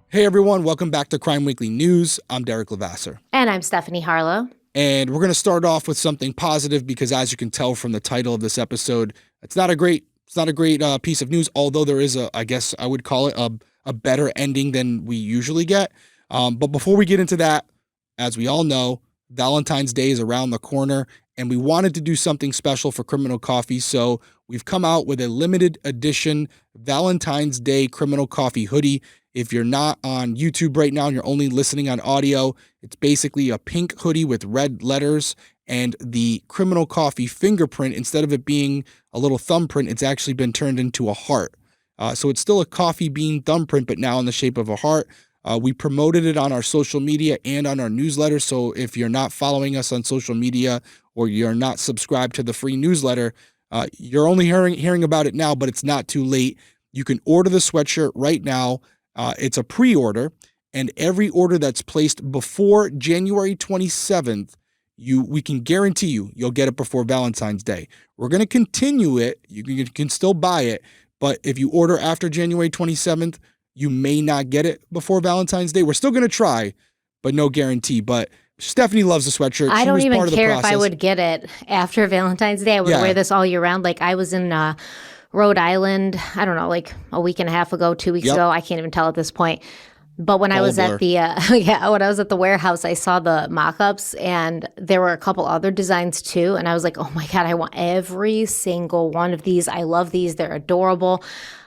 Hey everyone, welcome back to Crime Weekly News. I'm Derek Levasseur. And I'm Stephanie Harlow. And we're going to start off with something positive because, as you can tell from the title of this episode, it's not a great piece of news, although there is I guess I would call it a better ending than we usually get. But before we get into that, as we all know, Valentine's Day is around the corner, and we wanted to do something special for Criminal Coffee, so we've come out with a limited edition Valentine's Day Criminal Coffee hoodie. If you're not on YouTube right now and you're only listening on audio, it's basically a pink hoodie with red letters and the Criminal Coffee fingerprint. Instead of it being a little thumbprint, it's actually been turned into a heart. So it's still a coffee bean thumbprint, but now in the shape of a heart. We promoted it on our social media and on our newsletter. So if you're not following us on social media or you're not subscribed to the free newsletter, you're only hearing about it now, but it's not too late. You can order the sweatshirt right now. It's a pre-order, and every order that's placed before January 27th, we can guarantee you'll get it before Valentine's Day. We're going to continue it. You can still buy it, but if you order after January 27th, you may not get it before Valentine's Day. We're still going to try, but no guarantee. But Stephanie loves the sweatshirt. I don't even care if I would get it after Valentine's Day. I would wear this all year round. Like I was in Rhode Island, I don't know, like a week and a half ago, 2 weeks ago. I can't even tell at this point. But when I was at the when I was at the warehouse, I saw the mock-ups and there were a couple other designs too. And I was like, oh my God, I want every single one of these. I love these. They're adorable.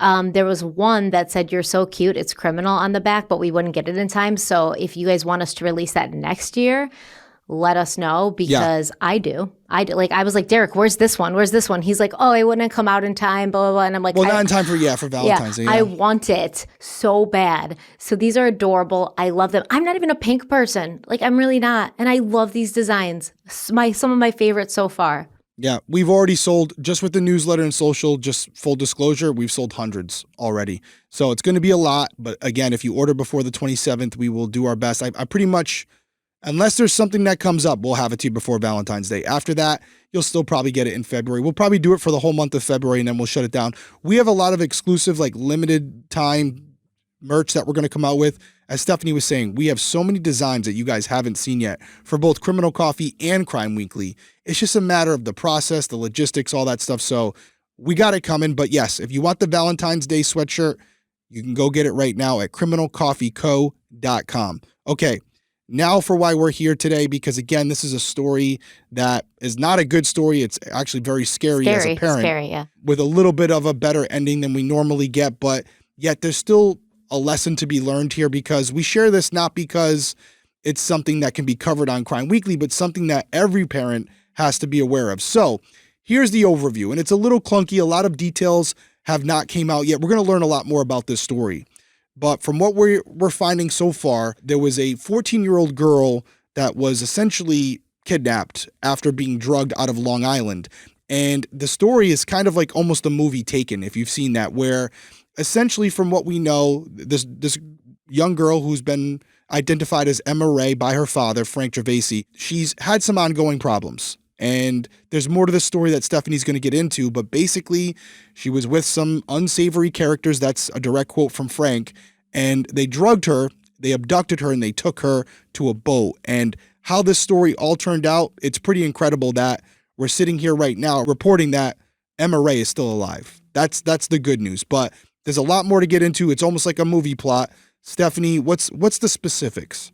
There was one that said, "You're so cute, it's criminal" on the back, but we wouldn't get it in time. So if you guys want us to release that next year, let us know, because I do. Like, I was like, Derek, where's this one? Where's this one? He's like, oh, it wouldn't come out in time, blah, blah, blah. And I'm like, well, not in time for Valentine's Day. Yeah. I want it so bad. So these are adorable. I love them. I'm not even a pink person. Like, I'm really not. And I love these designs. Some of my favorites so far. Yeah, we've already sold, just with the newsletter and social, just full disclosure, we've sold hundreds already. So it's going to be a lot. But again, if you order before the 27th, we will do our best. I pretty much, unless there's something that comes up, we'll have it to you before Valentine's Day. After that, you'll still probably get it in February. We'll probably do it for the whole month of February, and then we'll shut it down. We have a lot of exclusive, like limited time merch that we're going to come out with. As Stephanie was saying, we have so many designs that you guys haven't seen yet for both Criminal Coffee and Crime Weekly. It's just a matter of the process, the logistics, all that stuff. So we got it coming. But yes, if you want the Valentine's Day sweatshirt, you can go get it right now at criminalcoffeeco.com. Okay, now for why we're here today, because again, this is a story that is not a good story. It's actually very scary as a parent, with a little bit of a better ending than we normally get. But yet there's still a lesson to be learned here, because we share this not because it's something that can be covered on Crime Weekly, but something that every parent has to be aware of. So here's the overview, and it's a little clunky. A lot of details have not came out yet. We're going to learn a lot more about this story. But from what we're finding so far, there was a 14-year-old girl that was essentially kidnapped after being drugged out of Long Island. And the story is kind of like almost a movie Taken, if you've seen that, where essentially, from what we know, this young girl who's been identified as Emmarae by her father, Frank Gervasi, she's had some ongoing problems. And there's more to this story that Stephanie's going to get into, but basically, she was with some unsavory characters. That's a direct quote from Frank. And they drugged her, they abducted her, and they took her to a boat. And how this story all turned out, it's pretty incredible that we're sitting here right now reporting that Emmarae is still alive. That's the good news. But there's a lot more to get into. It's almost like a movie plot. Stephanie, what's the specifics?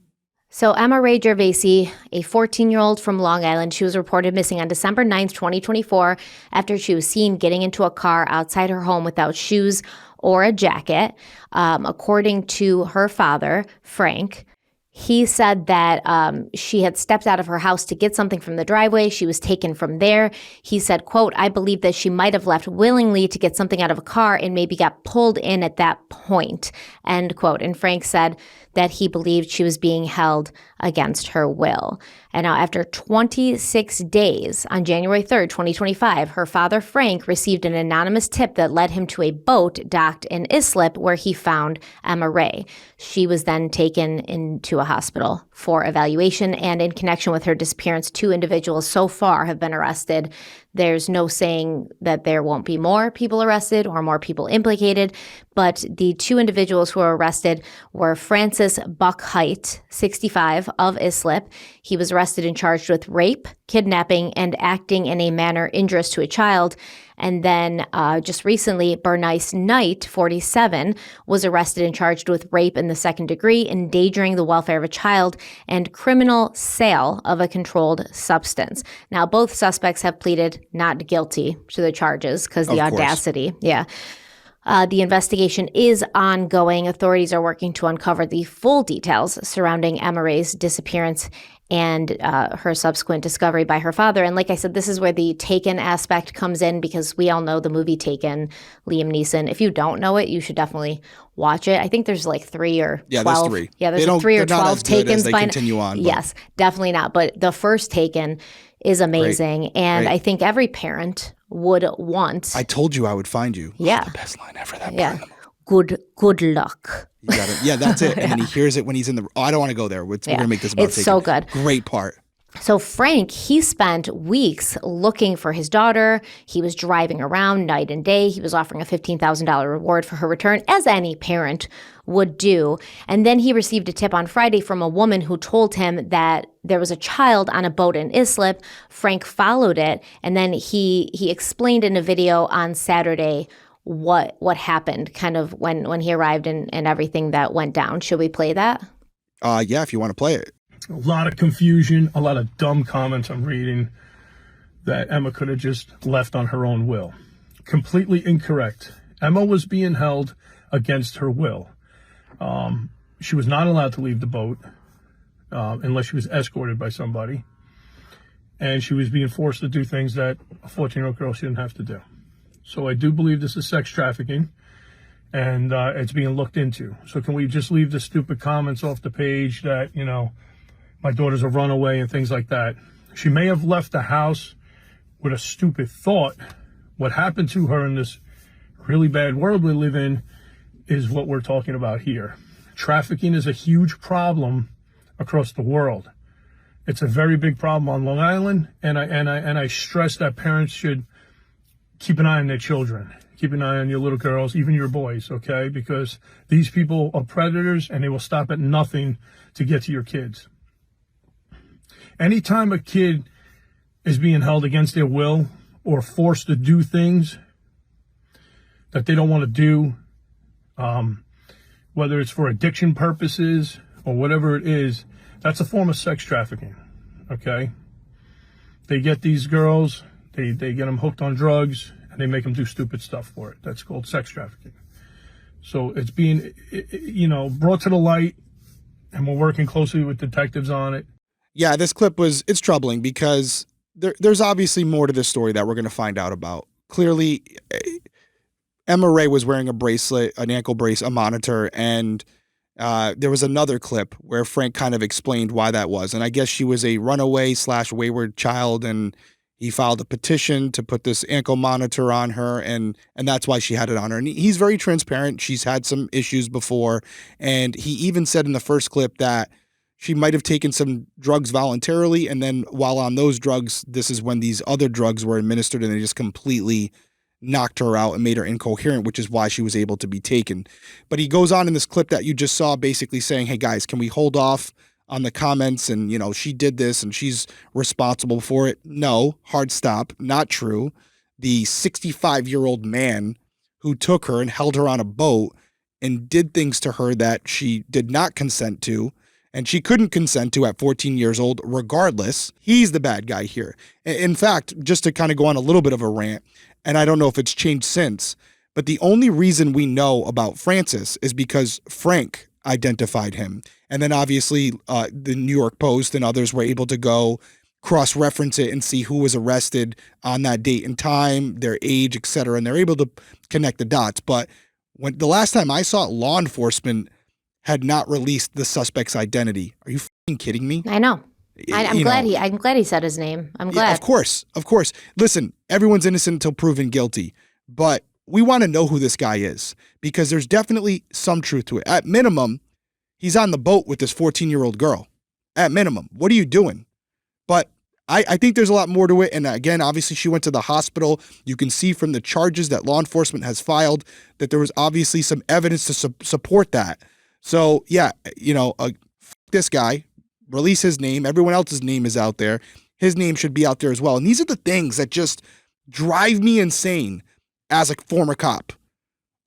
So Emmarae Gervasi, a 14-year-old from Long Island, she was reported missing on December 9th, 2024, after she was seen getting into a car outside her home without shoes or a jacket. According to her father, Frank, he said that she had stepped out of her house to get something from the driveway. She was taken from there. He said, quote, "I believe that she might have left willingly to get something out of a car and maybe got pulled in at that point," end quote. And Frank said that he believed she was being held against her will. And now, after 26 days, on January 3rd, 2025, her father, Frank, received an anonymous tip that led him to a boat docked in Islip, where he found Emmarae. She was then taken into a hospital for evaluation, and in connection with her disappearance, 2 individuals so far have been arrested There's no saying that there won't be more people arrested or more people implicated, but the two individuals who were arrested were Francis Buckheight, 65, of Islip. He was arrested and charged with rape, kidnapping, and acting in a manner injurious to a child. And then just recently, Bernice Knight, 47, was arrested and charged with rape in the second degree, endangering the welfare of a child, and criminal sale of a controlled substance. Now, both suspects have pleaded not guilty to the charges because the audacity. Yeah. The investigation is ongoing. Authorities are working to uncover the full details surrounding Emmarae's disappearance and her subsequent discovery by her father. And like I said, this is where the Taken aspect comes in, because we all know the movie Taken, Liam Neeson. If you don't know it, you should definitely watch it. I think there's like 3 or 12. Yeah, there's 3. Yeah, there's 3 or 12 Takens. They continue on. Yes, definitely not. But the first Taken is amazing. Great. And I think every parent would want. I told you I would find you. Yeah. The best line ever. That yeah. Good luck. You got it. Yeah, that's it. And then he hears it when he's in the. Oh, I don't want to go there. We're going to make this about It's Taken. So good. Great part. So Frank, he spent weeks looking for his daughter. He was driving around night and day. He was offering a $15,000 reward for her return, as any parent would do. And then he received a tip on Friday from a woman who told him that there was a child on a boat in Islip. Frank followed it, and then he explained in a video on Saturday what happened, kind of when he arrived and everything that went down. Should we play that? Yeah, if you want to play it. A lot of confusion, a lot of dumb comments I'm reading that Emma could have just left on her own will. Completely incorrect. Emma was being held against her will. She was not allowed to leave the boat unless she was escorted by somebody. And she was being forced to do things that a 14-year-old girl shouldn't have to do. So I do believe this is sex trafficking, and it's being looked into. So can we just leave the stupid comments off the page that, you know, my daughter's a runaway and things like that? She may have left the house with a stupid thought. What happened to her in this really bad world we live in is what we're talking about here. Trafficking is a huge problem across the world. It's a very big problem on Long Island, and I stress that parents should keep an eye on their children. Keep an eye on your little girls, even your boys, okay? Because these people are predators, and they will stop at nothing to get to your kids. Anytime a kid is being held against their will or forced to do things that they don't want to do, whether it's for addiction purposes or whatever it is, that's a form of sex trafficking, okay? They get these girls, they get them hooked on drugs, and they make them do stupid stuff for it. That's called sex trafficking. So it's being, brought to the light, and we're working closely with detectives on it. Yeah, this clip it's troubling because there's obviously more to this story that we're going to find out about. Clearly, Emmarae was wearing a bracelet, an ankle brace, a monitor, and there was another clip where Frank kind of explained why that was. And I guess she was a runaway / wayward child, and he filed a petition to put this ankle monitor on her, and that's why she had it on her. And he's very transparent. She's had some issues before, and he even said in the first clip that she might have taken some drugs voluntarily, and then while on those drugs, this is when these other drugs were administered, and they just completely knocked her out and made her incoherent, which is why she was able to be taken. But he goes on in this clip that you just saw basically saying, hey guys, can we hold off on the comments, and she did this and she's responsible for it? No, hard stop, not true. The 65-year-old man who took her and held her on a boat and did things to her that she did not consent to, and she couldn't consent to at 14 years old regardless, he's the bad guy here. In fact, just to kind of go on a little bit of a rant, and I don't know if it's changed since, but the only reason we know about Francis is because Frank identified him. And then obviously the New York Post and others were able to go cross-reference it and see who was arrested on that date and time, their age, etc. And they're able to connect the dots. But when the last time I saw it, law enforcement had not released the suspect's identity. Are you f***ing kidding me? I know. I'm glad he said his name. I'm glad. Yeah, of course. Listen, everyone's innocent until proven guilty, but we want to know who this guy is because there's definitely some truth to it. At minimum, he's on the boat with this 14-year-old girl. At minimum, what are you doing? But I think there's a lot more to it. And again, obviously she went to the hospital. You can see from the charges that law enforcement has filed that there was obviously some evidence to support that. So yeah, this guy, release his name. Everyone else's name is out there. His name should be out there as well. And these are the things that just drive me insane as a former cop.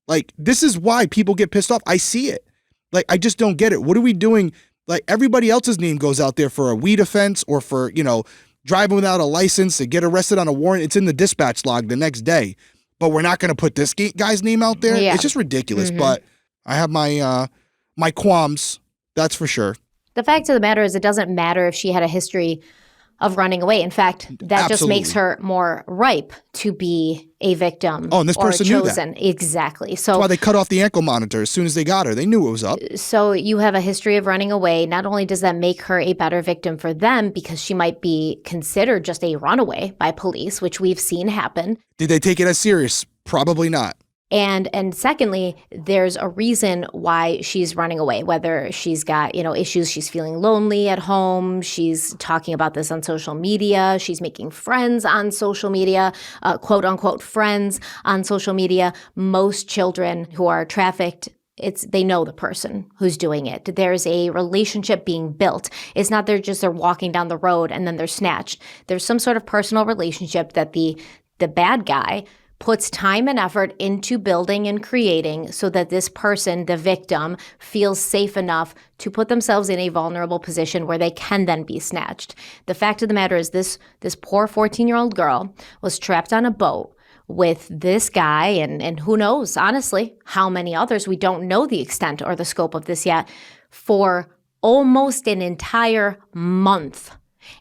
Like, this is why people get pissed off. I see it. Like, I just don't get it. What are we doing? Like, everybody else's name goes out there for a weed offense or for, driving without a license to get arrested on a warrant. It's in the dispatch log the next day. But we're not going to put this guy's name out there? Yeah. It's just ridiculous. Mm-hmm. But I have my qualms, that's for sure. The fact of the matter is it doesn't matter if she had a history of running away. In fact, that just makes her more ripe to be a victim. Oh, and this person knew that. Exactly. So that's why they cut off the ankle monitor as soon as they got her. They knew it was up. So you have a history of running away. Not only does that make her a better victim for them because she might be considered just a runaway by police, which we've seen happen. Did they take it as serious? Probably not. And secondly, there's a reason why she's running away, whether she's got, issues, she's feeling lonely at home, she's talking about this on social media, she's making friends on social media, quote unquote friends on social media. Most children who are trafficked, they know the person who's doing it. There's a relationship being built. It's not they're walking down the road and then they're snatched. There's some sort of personal relationship that the bad guy puts time and effort into building and creating so that this person, the victim, feels safe enough to put themselves in a vulnerable position where they can then be snatched. The fact of the matter is this poor 14-year-old girl was trapped on a boat with this guy and who knows, honestly, how many others. We don't know the extent or the scope of this yet for almost an entire month.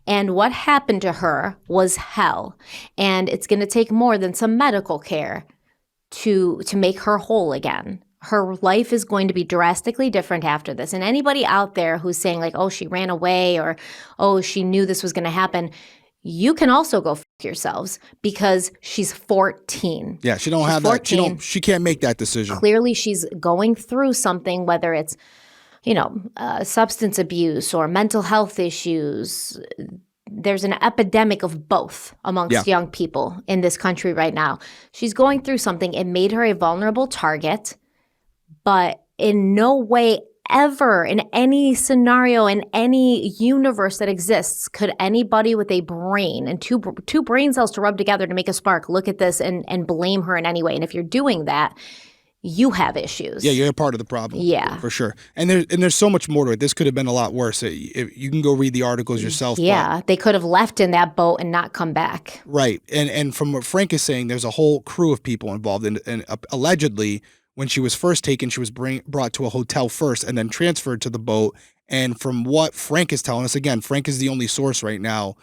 And what happened to her was hell. And it's going to take more than some medical care to make her whole again. Her life is going to be drastically different after this. And anybody out there who's saying like, oh, she ran away or, oh, she knew this was going to happen, you can also go f*** yourselves because she's 14. Yeah, she don't have 14. She can't make that decision. Clearly, she's going through something, whether it's substance abuse or mental health issues. There's an epidemic of both amongst young people in this country right now. She's going through something. It made her a vulnerable target, but in no way ever in any scenario, in any universe that exists, could anybody with a brain and two brain cells to rub together to make a spark look at this and blame her in any way. And if you're doing that, you have issues. Yeah, you're a part of the problem. Yeah. For sure. And there's so much more to it. This could have been a lot worse. You can go read the articles yourself. Yeah, they could have left in that boat and not come back. Right. And from what Frank is saying, there's a whole crew of people involved. And allegedly, when she was first taken, she was brought to a hotel first and then transferred to the boat. And from what Frank is telling us, again, Frank is the only source right now,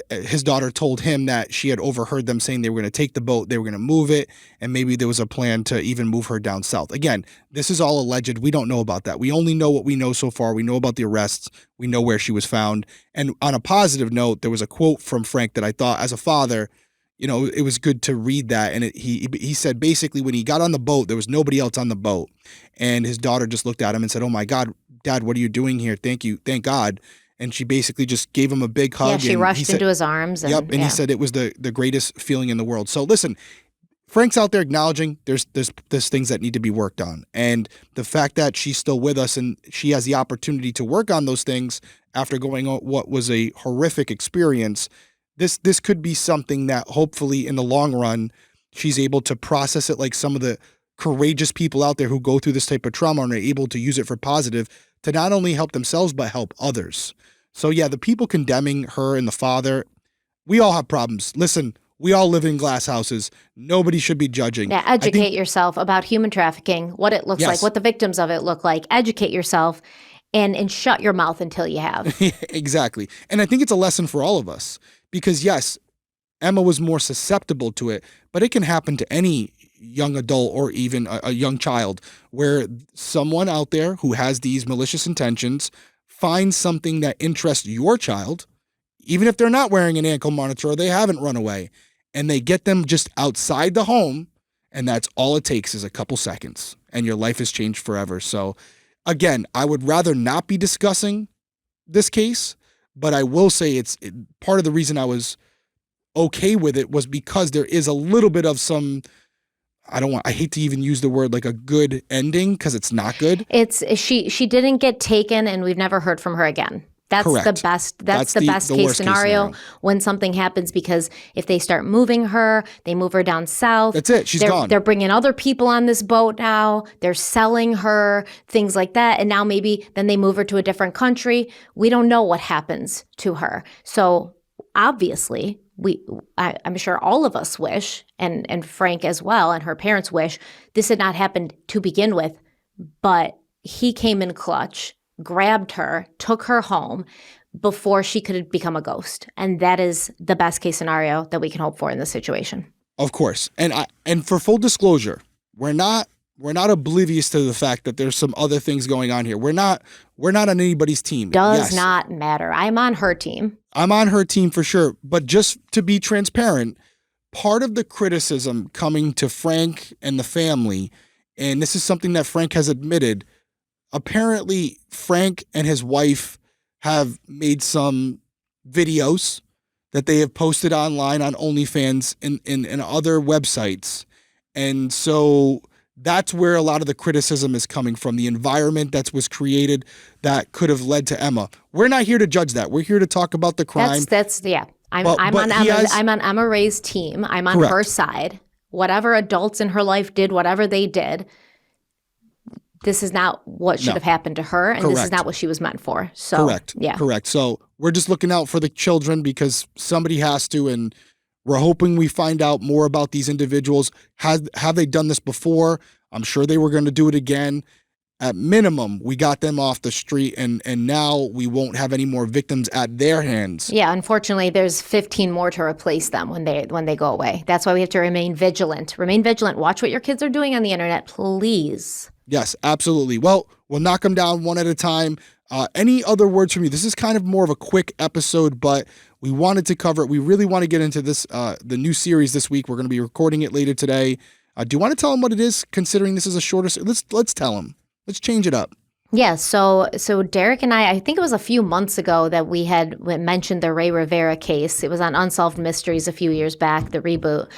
his daughter told him that she had overheard them saying they were going to take the boat, they were going to move it, and maybe there was a plan to even move her down south. Again, this is all alleged. We don't know about that. We only know what we know so far. We know about the arrests. We know where she was found. And on a positive note, there was a quote from Frank that I thought, as a father, it was good to read that. And he said basically when he got on the boat, there was nobody else on the boat. And his daughter just looked at him and said, "Oh my God, Dad, what are you doing here? Thank you. Thank God." And she basically just gave him a big hug. Yeah, she rushed into his arms. And he said it was the greatest feeling in the world. So listen, Frank's out there acknowledging there's things that need to be worked on. And the fact that she's still with us and she has the opportunity to work on those things after going on what was a horrific experience, this could be something that hopefully in the long run, she's able to process it like some of the courageous people out there who go through this type of trauma and are able to use it for positive to not only help themselves, but help others. So yeah, the people condemning her and the father, we all have problems. Listen, we all live in glass houses. Nobody should be judging. Yeah, educate yourself about human trafficking, what it looks like, what the victims of it look like. Educate yourself and shut your mouth until you have. Exactly. And I think it's a lesson for all of us because yes, Emma was more susceptible to it, but it can happen to any young adult or even a young child where someone out there who has these malicious intentions finds something that interests your child, even if they're not wearing an ankle monitor or they haven't run away, and they get them just outside the home, and that's all it takes is a couple seconds, and your life has changed forever. So again, I would rather not be discussing this case, But I will say part of the reason I was okay with it was because there is a little bit of some, I hate to even use the word like a good ending because it's not good. She didn't get taken and we've never heard from her again. That's correct. That's the best case scenario when something happens, because if they start moving her, they move her down south. That's it. She's gone. They're bringing other people on this boat now. They're selling her, things like that. And now then they move her to a different country. We don't know what happens to her. So obviously, I'm sure all of us wish, and Frank as well, and her parents wish, this had not happened to begin with. But he came in clutch, grabbed her, took her home before she could become a ghost. And that is the best case scenario that we can hope for in this situation. Of course. And for full disclosure, we're not oblivious to the fact that there's some other things going on here. We're not on anybody's team. Does not matter. I'm on her team. I'm on her team for sure. But just to be transparent, part of the criticism coming to Frank and the family, and this is something that Frank has admitted, apparently Frank and his wife have made some videos that they have posted online on OnlyFans and other websites. And so that's where a lot of the criticism is coming from, the environment that was created that could have led to Emma. We're not here to judge that. We're here to talk about the crime. I'm on Emmarae's team. I'm on her side. Whatever adults in her life did, whatever they did, this is not what should have happened to her, and this is not what she was meant for. So, Correct. So we're just looking out for the children because somebody has to, and we're hoping we find out more about these individuals. Have they done this before? I'm sure they were going to do it again. At minimum, we got them off the street, and now we won't have any more victims at their hands. Yeah, unfortunately, there's 15 more to replace them when they go away. That's why we have to remain vigilant. Remain vigilant. Watch what your kids are doing on the internet, please. Yes, absolutely. Well, we'll knock them down one at a time. Any other words from you? This is kind of more of a quick episode, but we wanted to cover it. We really want to get into this, the new series this week. We're going to be recording it later today. Do you want to tell them what it is, considering this is a shorter series? Let's tell them. Let's change it up. Yeah, so Derek and I think it was a few months ago that we had mentioned the Ray Rivera case. It was on Unsolved Mysteries a few years back, the reboot.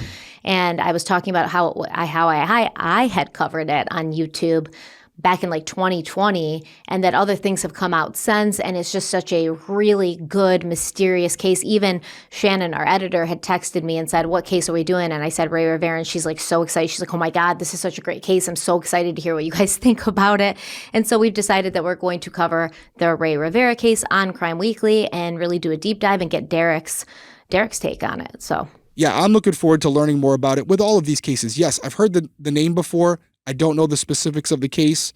And I was talking about how I had covered it on YouTube back in like 2020, and that other things have come out since, and it's just such a really good, mysterious case. Even Shannon, our editor, had texted me and said, what case are we doing? And I said, Ray Rivera, and she's like so excited. She's like, oh my God, this is such a great case. I'm so excited to hear what you guys think about it. And so we've decided that we're going to cover the Ray Rivera case on Crime Weekly and really do a deep dive and get Derek's take on it. So yeah, I'm looking forward to learning more about it with all of these cases. Yes, I've heard the name before. I don't know the specifics of the case.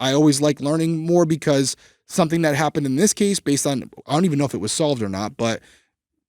I always like learning more because something that happened in this case based on, I don't even know if it was solved or not, but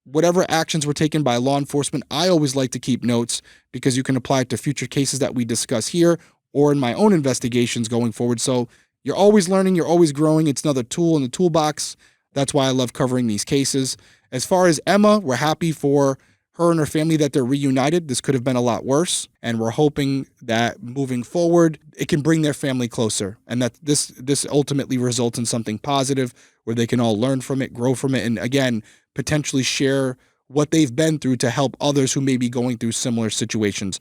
whatever actions were taken by law enforcement, I always like to keep notes because you can apply it to future cases that we discuss here or in my own investigations going forward. So you're always learning, you're always growing. It's another tool in the toolbox. That's why I love covering these cases. As far as Emma, we're happy for her and her family that they're reunited. This could have been a lot worse, and we're hoping that moving forward, it can bring their family closer, and that this ultimately results in something positive where they can all learn from it, grow from it, and again, potentially share what they've been through to help others who may be going through similar situations.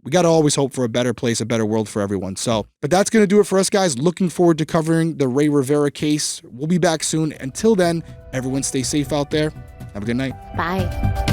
We got to always hope for a better place, a better world for everyone. So, but that's going to do it for us, guys. Looking forward to covering the Ray Rivera case. We'll be back soon. Until then, everyone stay safe out there. Have a good night. Bye.